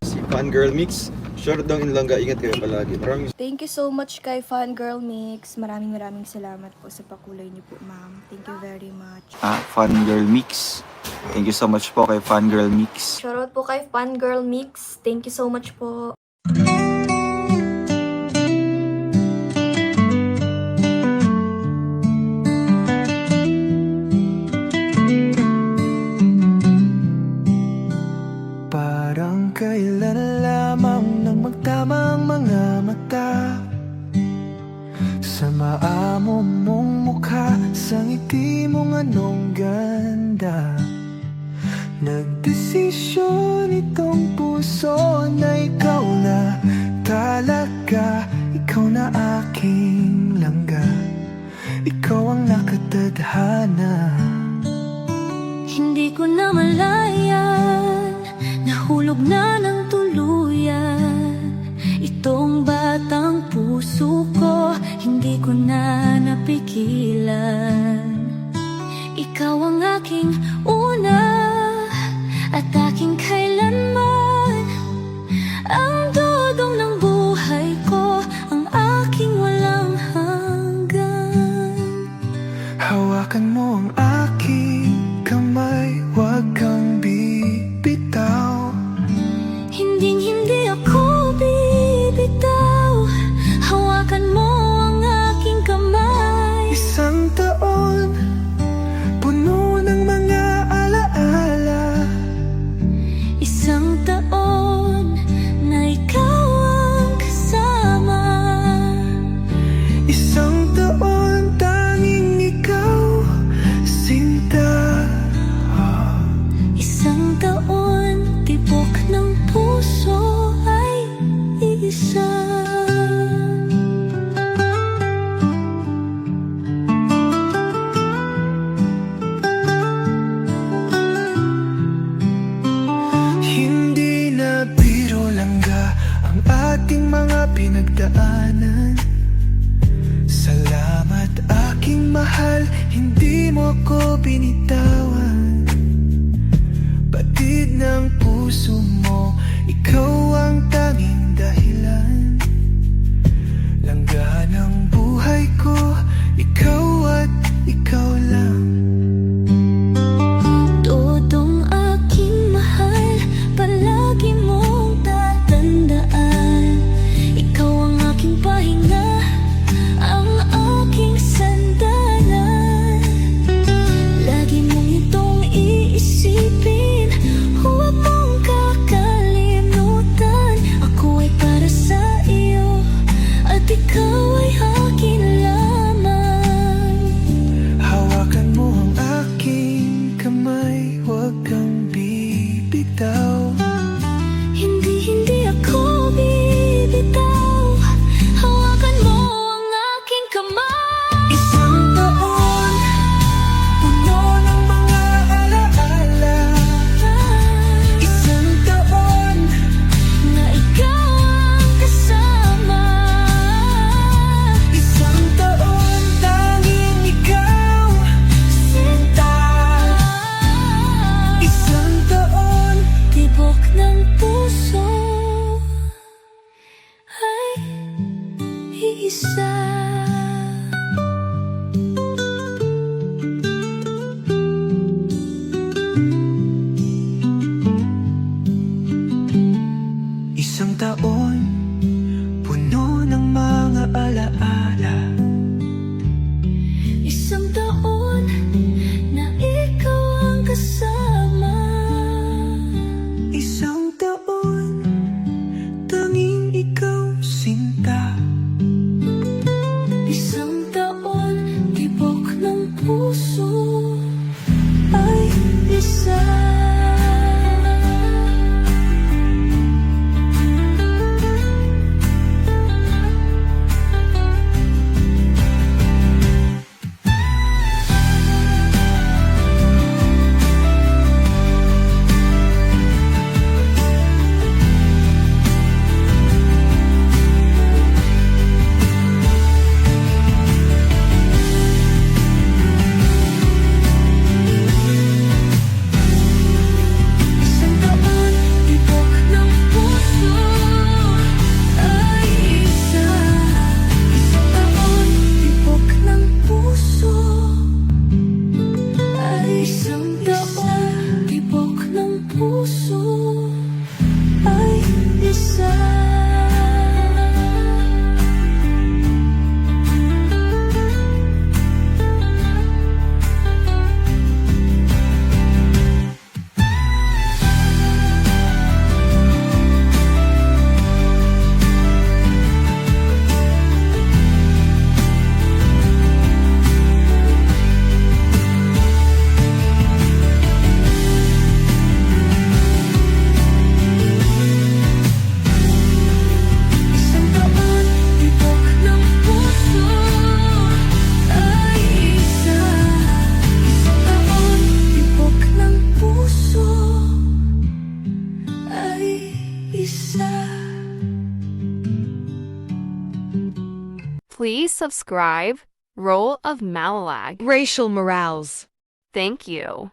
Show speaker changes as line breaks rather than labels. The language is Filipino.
Si Fangirl Mix. Short daw in Langga. Ingat kayo palagi. Maraming
Thank you so much kay Fangirl Mix. Maraming salamat po sa pakulay niyo po, ma'am. Thank you very much.
Fangirl Mix. Thank you so much po kay Fangirl Mix.
Shoutout po kay Fangirl Mix. Thank you so much po.
Parang kailan lamang nang magtamang mga mata sa maamo mong mukha, sa ngiti mong anong ganda. Nagdesisyon itong puso na ikaw na talaga. Ikaw na aking langga, ikaw ang nakatadhana.
Hindi ko na malayan, nahulog na ng tuluyan itong batang puso ko, hindi ko na napigilan. Ikaw ang aking una at aking kailanman, ang dudong ng buhay ko, ang aking walang hanggan.
Hawakan mo ang aking kamay, huwag kang bibitaw.
Hinding-hindi ako bibitaw, hawakan mo ang aking kamay.
Isang taon, puno ng mga alaala.
Isang taon na ikaw ang kasama.
Isang taon, tanging ikaw, sinta.
Isang taon, tibok ng puso ay isa.
Hindi na biro langga ang ating mga pinagdaanan. Salamat aking mahal, hindi mo ko binitawan. Batid ng puso mo, ikaw ang tanging dahilan. Langga ng buhay ko, ikaw at ikaw lang.
Todong aking mahal, palagi mong tatandaan. Ikaw ang aking pahinga, ang aking sandalan. Lagi mong isa.
Please subscribe Role of Malalag.
Racial Morales.
Thank you.